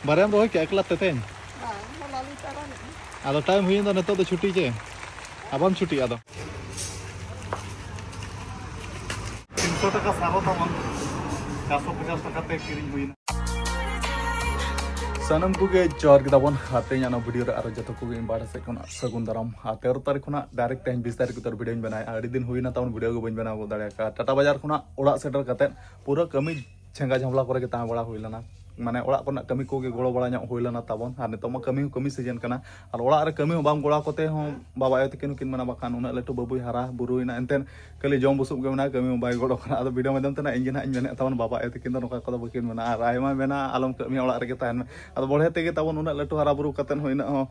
बारेम रोह के एकला तेतेन आदो टाइम हुई तो नेतो तो छुट्टी चे आबाम छुट्टी आदो 300 टका सारो तमन 450 टका ते किरिंग हुई सनम कुगे जॉर्ग दाबन हाते याना वीडियो रे आरो जतो कुगे बार से कोना सगुन दाराम 13 तारीख खुना डायरेक्ट टाइम 20 तारीख उतर वीडियो बनाय आडी दिन हुईना ताउन वीडियो को बन बनाव दाड़े का टाटा बाजार खुना ओड़ा सेटर कते पूरा कमी छेंगा झमला करे के ता बड़ा हुइलाना माने ओड़ा कोना कमी कोगे गोड़ो बड़ा ᱧᱚᱜ हुइलाना ताबन आ नितो मा कमी सीजन कना और ओड़ा रे कमी बाम गोड़ा कोते हो बाबा आयो तकिन किन मना बाखान उना लेटो बाबुई हारा बुरुइना एंतेन कली जम बुसुब गे मना कमी बाय गोड़ो कना आदो वीडियो माध्यम तना इंजन ना मेने ताबन बाबा आयो तकिन नो का बकिन मना आर आयमा मेना आलम कमी ओड़ा रे के तान आदो बढे तेगे ताबन उना लेटो हारा बुरु कतन होइना हो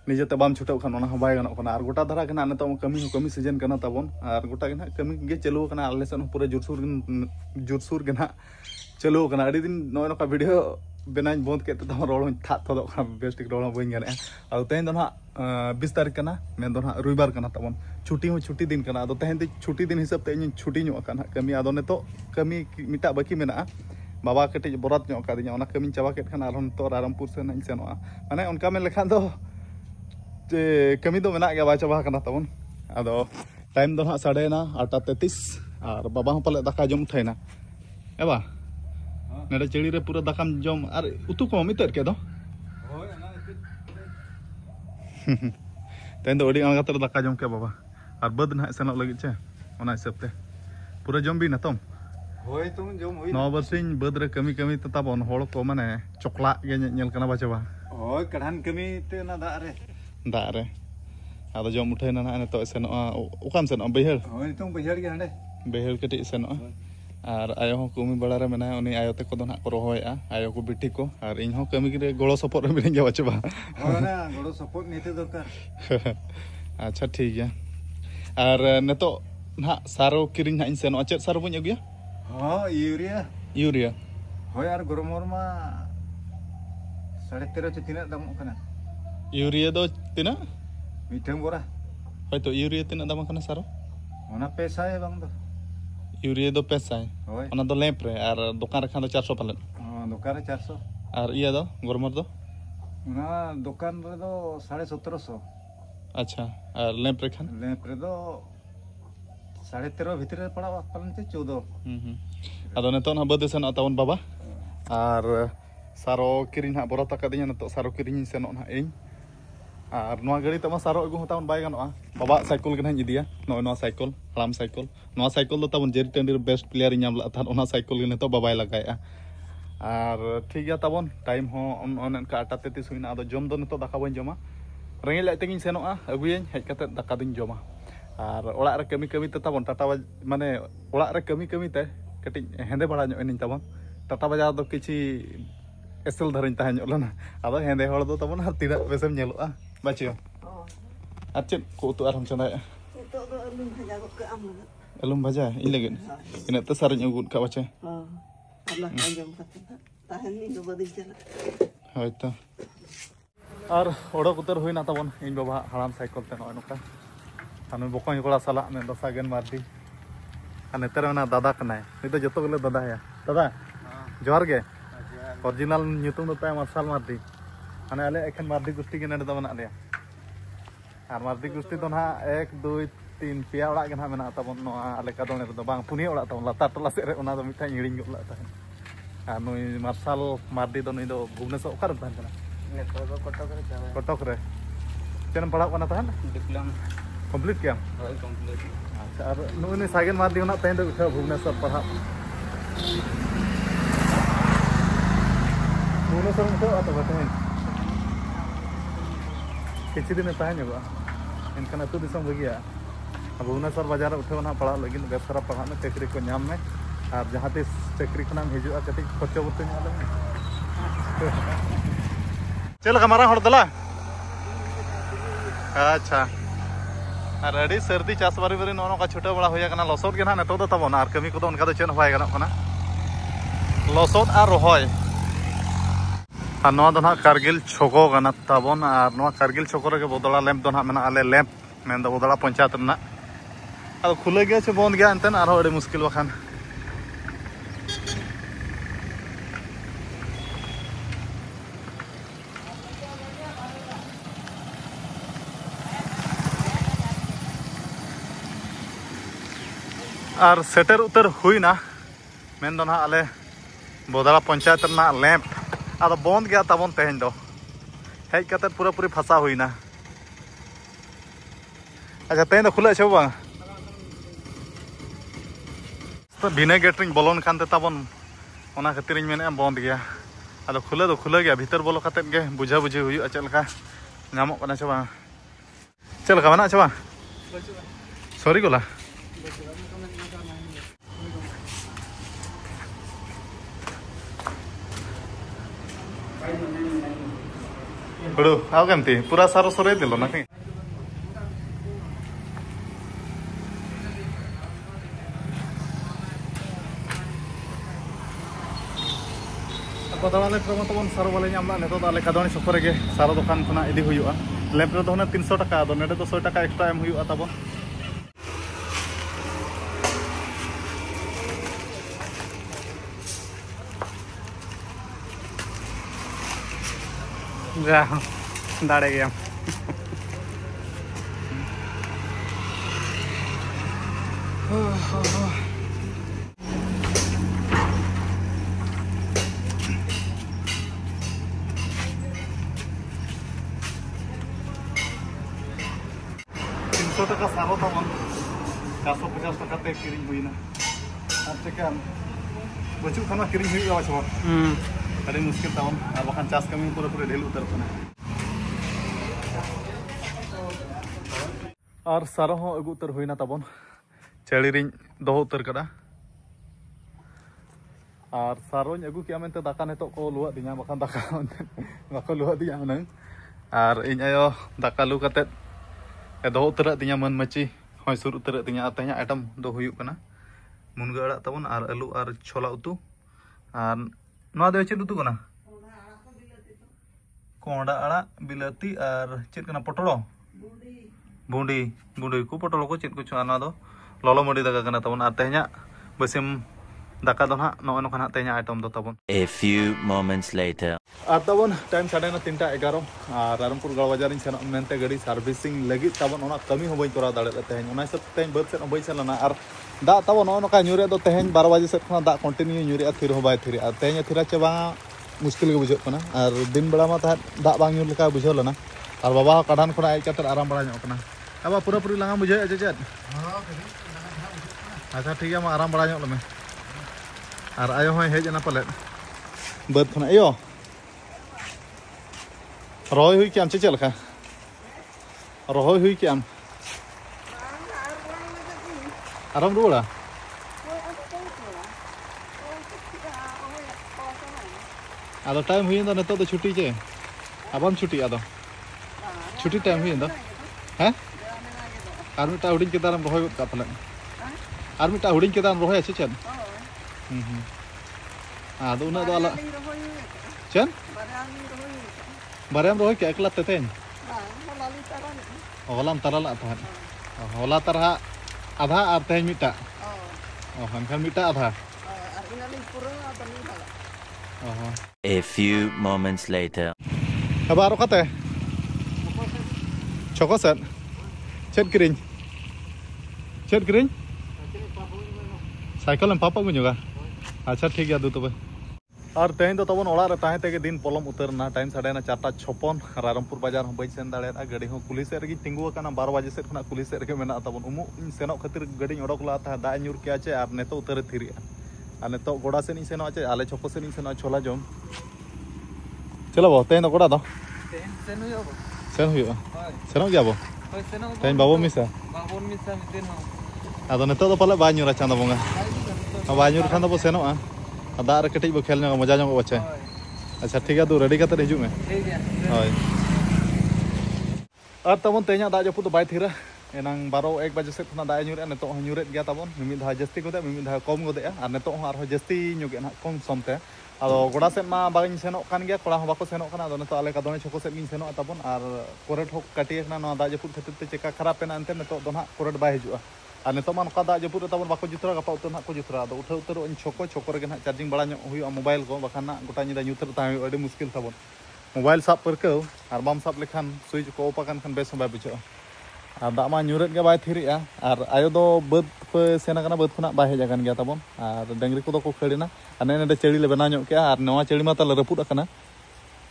निजेते बाम छुटाव खान ओना बाय गानो कना आर गोटा धारा कना नितो कमी सीजन कना ताबन आर गोटा गे ना कमी गे चलु कना आलेसन पूरा जुरसुर गे ना चलो कना अड़ी दिन नो नका वीडियो बेना बंद के तम रोड़ था थोदो बेस्टिक रोड़ बी गाने और तेहन दो ना 20 तारीख कना मेन दो ना रविवार कना तबन छुट्टी दिन कना अदो तेहन छुट्टी दिन हिसाब ते इन छुट्टी ᱧᱚᱜ कना कमी अदो नेतो कमी मिटा बाकी मेना बाबा कटे बरात ᱧᱚᱜ कादिया ओना कमी चाबा के खान आरो तो रामपुर से नाइन सेनोआ माने उनका में लेखान दो जे कमी दो मेना गया बा चाबा कना तबन अदो टाइम दो ना 8:33 और बाबा हम पले दाका जम थैना एबा नेडे चेड़ी रे पूरा दाकाम जम और उतु को मितर के दो होय ना तेन दो ओडी आंगा तर दाका जम के बाबा और बद ना सेनो लगी छे ओना हिसाब ते पूरा जम भी ना तुम होय तुम जम होय 9 बरसिन बद रे कमी त ताबन होड़ को माने चोकला गे नेल कना बाचबा होय कढान कमी ते ना दा रे आदो जम उठेना ना तो सेनो ओकाम सेनो बेहर होय तुम बेहर गे हंडे बेहर कटी सेनो और आयो हो कमी बड़ा रे मेना उनी आयो ते को दो ना को रोहया आयो को बिटी को और इन हो कमी रे गोड़ो सपोर्ट रे मिलेंगे बचबा होना गोड़ो सपोर्ट नीते दरकार अच्छा ठीक है और नेतो ना सारो किरिंग ना इन सेनो चेत सारो बन अगुया हां यूरिया होय और गरमोर मा 13.5 चे तिना दाम कना यूरिया दो तिना मिठम बोरा होय तो यूरिया तिना दाम कना सारो ओना पैसा है बांग दो यूरिया दो पैसा है ओना दो लैंप रे और दुकान रखा दो 400 पालन हां दुकान रे 400 और इया दो गरमर दो ओना दुकान रे दो 1750 अच्छा और लैंप रे दो 13.5 भीतर रे पड़ा पालन से 14 आदो नेतो ना बद सेन तावन बाबा और सारो किरिन हा बरो तकादिया नेतो सारो किरिन सेन ना इन और नवा गाड़ी तमा सारो अगु तावन बाय गानोआ बाबा साइकिल गना इदिया नो साइकिल हलाम साइकिल नवा साइकिल दो तावन जेरी टेंडर बेस्ट प्लेयर नाम ला था ओना साइकिल गने तो बाबाय लगाया और ठीक गया तावन टाइम हो ओन का 8:33 हुइना आदो जम दो नेतो दाका बन जमा रेंगे लाइते गिन सेनोआ अगुयें हेज कते दाका दिन जमा और ओड़ा रे कमी ते तावन टाटा माने ओड़ा रे कमी ते कटी हेंदे बड़ा ᱧᱚᱜ एनिन तावन टाटा बाजार दो किछि एसल धरन ताहे ᱧᱚᱜ लना आदो हेंदे हळ दो तावन हर तिना बेसम नेलोआ बाचियो अच्छा को तो आराम चंदा तो दो अलुम भजा इन लगिन इन त सारन अगुन का बचे हां अल्लाह अंजम कते ताहन नि दो बदिन चला होय तो और ओडो उतर होइना ताबन इन बाबा हराम साइकिल ते नय नका हानु बकय कोड़ा साला में दसागन मारदी अने तेरना दादा कनाय नि तो जतो गले दादा है दादा जोहार गे ओरिजिनल ᱧᱩᱛᱩᱢ ᱫᱚ ᱛᱟᱭ मार्शल मारदी माने आले एखन मारदी गुस्ती के नडे द मना आले और मारदी गुस्ती तो ना 1 2 3 पिया ओड़ा के ना मेना ताबन नो आले का दोने तो बांग पुनिया ओड़ा ताबन लाता टला से रे ओना दो मिठा हिड़िंग गला ता आ नुई मार्शल मारदी दो नुई दो भुवनेश्वर ओकर तान कना नेतो दो कटक रे चेन पढ़ा कना तान डिप्लोमा कंप्लीट किया हां कंप्लीट अच्छा और नुई सागन मारदी ओना तान दो उठा भुवनेश्वर पढ़ा भुवनेश्वर में तो आता बतन किछि दिन ताहे ᱧᱚᱜᱚᱜᱼᱟ इनखान अतु दिसम बगिया भुवनेश्वर बाजार उठे ना पढ़ा लगिन बेसरा पढ़ा में चाकरी को नाम में और जहाँ तीस चाकरी को नाम हिजुआ कटी खर्चो बते चल हमारा हड़ दला अच्छा और अड़ी सर्दी चास बारी बारी नो का छुटा बड़ा होया कना लसोद के ना नेतो दो तबन और कमी को दो उनका दो चेन होय गानो कना लसोद और रोहय और नवा दो ना कारगिल छोको गना ताबन और नवा कारगिल छोको रे बदला लैंप दो ना मेना आले लैंप मेन दो बदला पंचायत ना अब खुले गया से बंद गया एंतन आरो अड़ी मुश्किल बखान और सेटर उतर हुईना मेन दो ना आले बोदला पंचायत ना लैंप आदो बंद गया तबन तेहन दो हेज कते पूरा पूरी फसा हुईना। अच्छा तेहन दो खुला छे बांग तो बिना गेटरिंग बोलोन खानते तबन ओना खातिर मेने बंद गया आदो खुला गया भीतर बोलो कते गे बुझा बुझी हुई चल का नामो कना छे बांग चल का बना छे बांग सॉरी गोला Bro, aku ganti. Pura saru sore itu loh nanti. Apa tahu ale teman-teman saru boleh nyamla. Neto ale kadang ni sopor ke saru dokan kena idi huyu'a. Lamp itu hanya 300 taka. Ado nede 200 taka extra em huyu'a tabon. Ya, दाड़े गया 300 taka saro taman 450 taka teh kiring huina artikan baju kana kiring hui gawa coba ada muskil tahun bahkan cas kami pura-pura delu utar pana और सारो हो अगु उतर हुईना तबन चेड़ी रिन दोहो उतर कदा और सारो अगु किया मेनते दाका नेतो को लुआ दिया बखान दाका बाको लुआ दिया नंग और इन आयो दाका लु कते दोहो उतर दिया मन मची होय सुर उतर दिया अतenya आइटम दो हुयु कना मुनगा अड़ा तबन और आलू और छोला उतु और नवा दे चेद उतु कना कोंडा अड़ा बिलाती और चेद कना पटोड़ो बुंडी बुंडी को पटोल को चेत को छाना दो ललो मडी दाका कना तबन आतेnya बसिम दाका दो ना नो नो कना तेnya आइटम दो तबन A few moments later तबन टाइम 11:30 और रामपुर गाँव बाजार इन सेन मेनते गाड़ी सर्विसिंग लगी तबन ओना कमी हो बई करा दाड़े तेहन ओना सब तेहन बद सेन बई चलना और दा तबन नो का न्यूरे दो तेहन 12 बजे सेट खना दा कंटिन्यू न्यूरे थिर हो बाय थिर और तेहन थिरा चे बा मुश्किल के बुझो कना और दिन बेला मा ता दा बांग न्यूर लेका बुझो लना और बाबा काढान खना आई कतर आराम बड़ा ᱧᱚᱜ कना अब पूरा पूरी लंगा बुझे चेद अच्छा ठीक है आराम बड़ा ᱧᱚᱜ लमे और आयो होय हेज ना पले बद खना आयो रोय हुई क्या चल का रोय हुई क्या आराम रुड़ा आदो टाइम हुई तो नेतो तो छुट्टी चे अब छुट्टी आदो छुट्टी टाइम हुई तो हैं और मिटा हुडिंग केदार रोहय का पले और मिटा हुडिंग केदार रोहय से चन आदो उना दो आला चन बारेम रोहय के एकला तेतेन होलाम तरला था होला तरहा आधा और तेहन मिटा हनखान मिटा आधा A few moments later अब आरो कते चोको सेट चेट किरिंग साइकिल में पापा गुजुगा अच्छा ठीक है दू तबे और तेहन तो तबन ओड़ा रे ताहे तेगे दिन पलम उतरना टाइम 4:56 रामपुर बाजार हो बई सेन दाड़े गाड़ी हो पुलिस रेगी तिंगु कना 12 बजे सेट खना पुलिस रेगे मेना तबन उमु सेनो खातिर गाड़ी ओडक ला था दा न्यूर के आचे और नेतो उतर थिरिया और नेतो गोड़ा सेन सेनो आचे आले छको सेन सेनो छोला जम चलो बो तेहन गोड़ा दो सेन हुयो सेनो जाबो तेहन बाबो मिसा मिदिन हो आदो नेतो तो पले बा न्यूरा चांदा बोंगा बा न्यूर खान दो सेनो आ दा रे कटिज बो खेल नो मजा नो बचे अच्छा ठीक है तू रेडी कते हिजु में ठीक है होय और तबन ते냐 दा जपु तो बाय थिरा एनांग 12-1 बजे से खना दा न्यूरे नेतो न्यूरे गया तबन मिमि धा जस्ती गोदे मिमि धा कम गोदे और नेतो आरो जस्ती नुगे ना कम समते आदो गोड़ा सेन मा बागिन सेनो कान गया कोड़ा बाको सेनो कना आदो नेतो आले कादोने छको सेन गिन सेनो तबन और कोरेट हो काटिए ना नो दा जपु खातिर ते चेका खराब पेना अंते नेतो दो ना कोरेट बाय हिजुआ और नेतो मा नका दा जपु तबन बाको जुतरा गपा उतर ना को जुतरा आदो उठा उतर इन छको रे ना चार्जिंग बड़ा हुई मोबाइल को बखान ना गोटा निदा न्यूतर ता अडी मुश्किल तबन मोबाइल साब परके और बाम साब लेखान स्विच को ओपा कान खान बेस बाय बुझो ᱟᱨ ᱫᱟᱜ ᱢᱟ ᱧᱩᱨᱮᱫ ᱜᱮ ᱵᱟᱭ ᱛᱷᱤᱨᱮᱜᱼᱟ ᱟᱨ ᱟᱭᱳ ᱫᱚ ᱵᱟᱹᱫᱽ ᱠᱚ ᱥᱮᱱ ᱟᱠᱟᱱᱟ ᱵᱟᱹᱫᱽ ᱠᱷᱚᱱᱟᱜ ᱵᱟᱭ ᱦᱮᱡ ᱟᱠᱟᱱ ᱜᱮᱭᱟ ᱛᱟᱵᱚᱱ ᱟᱨ ᱰᱟᱹᱝᱨᱤ ᱠᱚᱫᱚ ᱠᱚ ᱠᱷᱟᱹᱲ ᱮᱱᱟ ᱟᱨ ᱱᱚᱰᱮ ᱪᱟᱹᱲᱤ ᱞᱮ ᱵᱮᱱᱟᱣ ᱧᱚᱜ ᱠᱮᱜᱼᱟ ᱟᱨ ᱱᱚᱣᱟ ᱪᱟᱹᱲᱤ ᱢᱟ ᱛᱟᱞᱮ ᱨᱟᱹᱯᱩᱫ ᱟᱠᱟᱱᱟ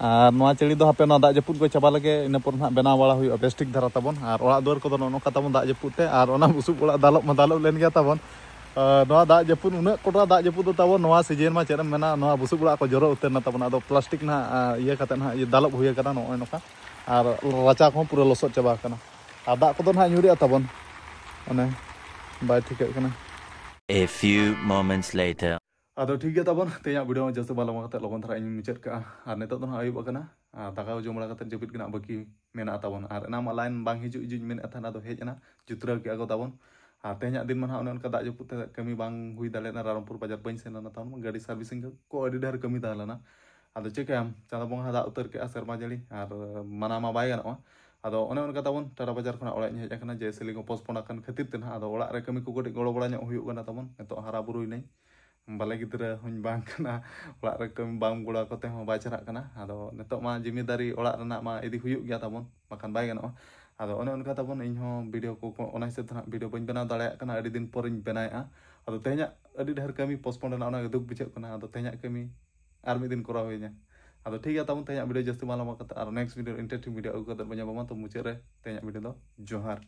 ᱟᱨ ᱱᱚᱣᱟ ᱪᱟᱹᱲᱤ ᱫᱚ ᱦᱟᱯᱮ ᱱᱚᱣᱟ ᱫᱟᱜ ᱡᱟᱹᱯᱩᱫ ᱠᱚ ᱪᱟᱵᱟ ᱞᱮᱜᱮ ᱤᱱᱟᱹ ᱯᱚᱨ ᱱᱟᱦᱟᱜ ᱵᱮᱱᱟᱣ ᱵᱟᱲᱟ ᱦᱩᱭᱩᱜᱼᱟ ᱵᱮᱥ ᱴᱷᱤᱠ ᱫᱷᱟᱨᱟ ᱛᱟᱵᱚᱱ ᱟᱨ ᱚᱲᱟᱜ ᱫᱩᱣᱟᱹᱨ ᱠᱚᱫᱚ ᱱᱚᱝᱠᱟ ᱛᱟᱵᱚᱱ ᱫᱟᱜ ᱡᱟᱹᱯᱩᱫ te ᱟᱨ ᱚᱱᱟ ᱵᱩᱥᱩᱵ ᱚᱲᱟᱜ ᱫᱟᱞᱚᱵ ᱢᱟ ᱫᱟᱞᱚᱵ ᱞᱮᱱ ᱜᱮᱭᱟ ᱛᱟᱵᱚᱱ ᱱᱚᱣᱟ ᱫᱟᱜ ᱡᱟᱹᱯᱩᱫ ᱩᱱᱟᱹᱜ ᱠᱚᱴᱟ ᱫᱟᱜ ᱡᱟᱹᱯᱩᱫ ᱫᱚ ᱛᱟᱵᱚᱱ ᱱᱚᱣᱟ ᱥᱤᱡᱤᱱ ᱢᱟ ᱪᱮᱫ ᱮᱢ ᱢᱮᱱᱟ ᱱᱚᱣᱟ ᱵᱩᱥᱩᱵ ᱚᱲᱟᱜ ᱠᱚ ᱡᱚᱨᱚ ᱩᱛᱟᱹᱨ ᱱᱟ ᱛᱟᱵᱚᱱ ᱟᱫᱚ ᱯᱞᱟᱥᱴᱤᱠ ᱱᱟᱦᱟᱜ ᱤᱭᱟᱹ ᱠᱟᱛᱮ ᱱᱟᱦᱟᱜ ᱫᱟᱞᱚᱵ ᱦᱩᱭ ᱟᱠᱟᱱᱟ ᱱᱚᱜᱼᱚᱭ ᱱᱚᱝᱠᱟ ᱟᱨ ᱨᱟᱪᱟ ᱠᱚᱦᱚᱸ ᱯᱩᱨᱟᱹ ᱞᱚᱥᱚᱫ ᱪᱟᱵᱟ ᱟᱠᱟᱱᱟ ᱟᱨ ᱫᱟᱜ ᱠᱚᱫᱚ ᱱᱟᱦᱟᱜ ᱧᱩᱨᱮᱜᱼᱟ ᱛᱟᱵᱚᱱ ᱚᱱᱮ ᱵᱟᱭ ᱴᱷᱤᱠᱟᱹᱜ ᱠᱟᱱᱟ A few moments later. ᱟᱫᱚ ᱴᱷᱤक ᱜᱮᱭᱟ ᱛᱟᱵᱚᱱ ᱛᱮᱦᱮᱧᱟᱜ ᱵᱷᱤᱰᱤᱭᱳ ᱡᱟᱹᱥᱛᱤ ᱵᱟᱝ ᱞᱚᱢᱵᱟ ᱠᱟᱛᱮ ᱞᱚᱜᱚᱱ ᱫᱷᱟᱨᱟ ᱤᱧ ᱢᱩᱪᱟᱹᱫ ᱠᱟᱜᱼᱟ ᱟᱨ ᱱᱤᱛᱚᱜ ᱫᱚ ᱱᱟᱦᱟᱜ ᱟᱹᱭᱩᱵ ᱟᱠᱟᱱᱟ ᱟᱨ ᱫᱟᱠᱟ ᱠᱚ ᱡᱚᱢ ᱵᱟᱲᱟ ᱠᱟᱛᱮ ᱡᱟᱹᱯᱤᱫ ᱜᱮ ᱱᱟᱦᱟᱜ ᱵᱟᱹᱠᱤ ᱢᱮᱱᱟᱜ ᱛᱟᱵᱚᱱ ᱟᱨ ᱮᱱᱟ ᱢᱟ ᱞᱟᱭᱤᱱ ᱵᱟᱝ ᱦᱤᱡᱩᱜ ᱢᱮᱱᱮᱫ ᱛᱟᱦᱮᱱ ᱟᱫᱚ ᱦᱮᱡ ᱮᱱᱟ ᱡᱩᱛᱨᱟᱹᱣ ᱠᱮᱜᱼᱟ ᱠᱚ ᱛᱟᱵᱚᱱ ᱟᱨ ᱛᱮᱦᱮᱧᱟᱜ ᱫᱤᱱ ᱢᱟ ᱱᱟᱦᱟᱜ ᱚᱱᱮ ᱚᱱᱠᱟ ᱫᱟᱜ ᱡᱟᱹᱯᱩᱫ ᱛᱮ ᱠᱟᱹᱢᱤ ᱵᱟᱝ ᱦᱩᱭ ᱫᱟᱲᱮᱭᱟᱜᱼᱟ ᱨᱟᱭᱨᱚᱝᱯᱩᱨ ᱵᱟᱡᱟᱨ ᱵᱟᱹᱧ ᱥᱮᱱ ᱞᱮᱱᱟ ᱛᱟᱵᱚᱱ ᱜᱟᱹᱰᱤ ᱥᱟᱨᱵᱷᱤᱥᱤᱝ ᱠᱚ ᱟᱹᱰᱤ ᱰᱷᱮᱨ ᱠᱟᱹᱢᱤ ᱛᱟᱦᱮᱸ ᱞᱮᱱᱟ ᱟᱫᱚ ᱪᱤᱠᱟᱹᱭᱟᱢ ᱪᱟᱸᱫᱳ ᱵᱚᱸᱜᱟ ᱫᱟᱜ ᱩᱛᱟᱹᱨ ᱠᱮᱜᱼᱟ ᱥᱮᱨᱢᱟ ᱡᱟᱹᱲᱤ ᱟᱨ ᱢᱟᱱᱟ ᱢᱟ ᱵᱟᱭ ᱜᱟᱱᱚᱜᱼᱟ ᱟᱫᱚ ᱚᱱᱮ ᱚᱱᱠᱟ ᱛᱟᱵᱚᱱ ᱴᱟᱴᱟ ᱵᱟᱡᱟᱨ ᱠᱷᱚᱱᱟᱜ ᱚᱲᱟᱜ ᱤᱧ ᱦᱮᱡ ᱟᱠᱟᱱᱟ ᱡᱮ ᱥᱮᱞᱤᱝ ᱠᱚ ᱯᱳᱥᱴᱯᱳᱱ ᱟᱠᱟᱱ ᱠᱷᱟᱹᱛᱤᱨ ᱛᱮ ᱱᱟᱦᱟᱜ ᱟᱫᱚ ᱚᱲᱟᱜ ᱨᱮ ᱠᱟᱹᱢᱤ ᱠᱚ ᱠᱟᱹᱴᱤᱡ ᱜᱚᱲᱚ ᱵᱟᱲᱟ ᱧᱚᱜ ᱦᱩᱭᱩᱜ ᱠᱟᱱᱟ ᱛᱟᱵᱚᱱ ᱱᱤᱛᱚᱜ ᱦᱟᱨᱟ ᱵᱩᱨᱩᱭᱱᱟᱹᱧ ᱵᱟᱞᱮ ᱜᱤᱫᱽᱨᱟᱹ ᱦᱚᱧ ᱵᱟᱝ ᱠᱟᱱᱟ ᱚᱲᱟᱜ ᱨᱮ ᱠᱟᱹᱢᱤ ᱵᱟᱝ ᱜᱚᱲᱚ ᱠᱟᱛᱮ ᱦᱚᱸ ᱵᱟᱭ ᱪᱟᱞᱟᱜ ᱠᱟᱱᱟ ᱟᱫᱚ ᱱᱤᱛᱚᱜ ᱢᱟ ᱡᱤᱢᱤᱫᱟᱨᱤ ᱚᱲᱟᱜ ᱨᱮᱱᱟᱜ ᱢᱟ ᱤᱫᱤ ᱦᱩᱭᱩᱜ ᱜᱮᱭᱟ ᱛᱟᱵᱚᱱ ᱵᱟᱠᱷᱟᱱ ᱵᱟᱭ ᱜᱟᱱᱚᱜᱼᱟ ᱟᱫᱚ ᱚᱱᱮ ᱚᱱᱠᱟ ᱛᱟᱵᱚᱱ ᱤᱧᱦᱚᱸ ᱵᱷᱤᱰᱤᱭᱳ ᱠᱚ ᱚᱱᱟ ᱦᱤᱥᱟᱹᱵ ᱛᱮ ᱱᱟᱦᱟᱜ ᱵᱷᱤᱰᱤᱭᱳ ᱵᱟᱹᱧ ᱵᱮᱱᱟᱣ ᱫᱟᱲᱮᱭᱟᱜ ᱠᱟᱱᱟ ᱟᱹᱰᱤ ᱫᱤᱱ ᱯᱚᱨᱤᱧ ᱵᱮᱱᱟᱣᱮᱜᱼᱟ ᱟᱫᱚ ᱛᱮᱦᱮᱧᱟᱜ ᱟᱹᱰᱤ ᱰᱷᱮᱨ ᱠᱟᱹᱢᱤ ᱯᱳᱥᱴᱯᱳᱱ ᱨᱮᱱᱟᱜ ᱚᱱᱟ ᱫᱩᱠ ᱵᱩᱡᱷᱟᱹᱜ ᱠᱟᱱᱟ ᱟᱫᱚ ᱛᱮᱦᱮᱧᱟᱜ ᱠᱟᱹᱢᱤ ᱟᱨ ᱢᱤᱫ ᱫᱤᱱ ᱠᱚᱨᱟᱣ ᱦᱩᱭᱧᱟ ᱟᱫᱚ ᱴᱷᱤक ᱜᱮᱭᱟ ᱛᱟᱵᱚᱱ ᱛᱮᱦᱮᱧᱟᱜ ᱵᱷᱤᱰᱤᱭᱳ ᱡᱟᱹᱥᱛᱤ ᱵᱟᱝ ᱞᱚᱢᱵᱟ ᱠᱟᱛᱮ ᱟᱨ नेक्ᱥᱴ ᱵᱷᱤᱰᱤᱭᱳ ᱤᱱᱴᱟᱨᱮᱥᱴᱤᱝ ᱵᱷᱤᱰᱤᱭᱳ ᱟᱹᱜᱩ ᱠᱟᱛᱮ ᱵᱚᱱ ᱧᱟᱯᱟᱢᱟ ᱛᱚ ᱢᱩᱪᱟᱹᱫ ᱨᱮ ᱛᱮᱦᱮᱧᱟᱜ ᱵᱷᱤᱰᱤᱭᱳ ᱫᱚ ᱡᱚᱦᱟᱨ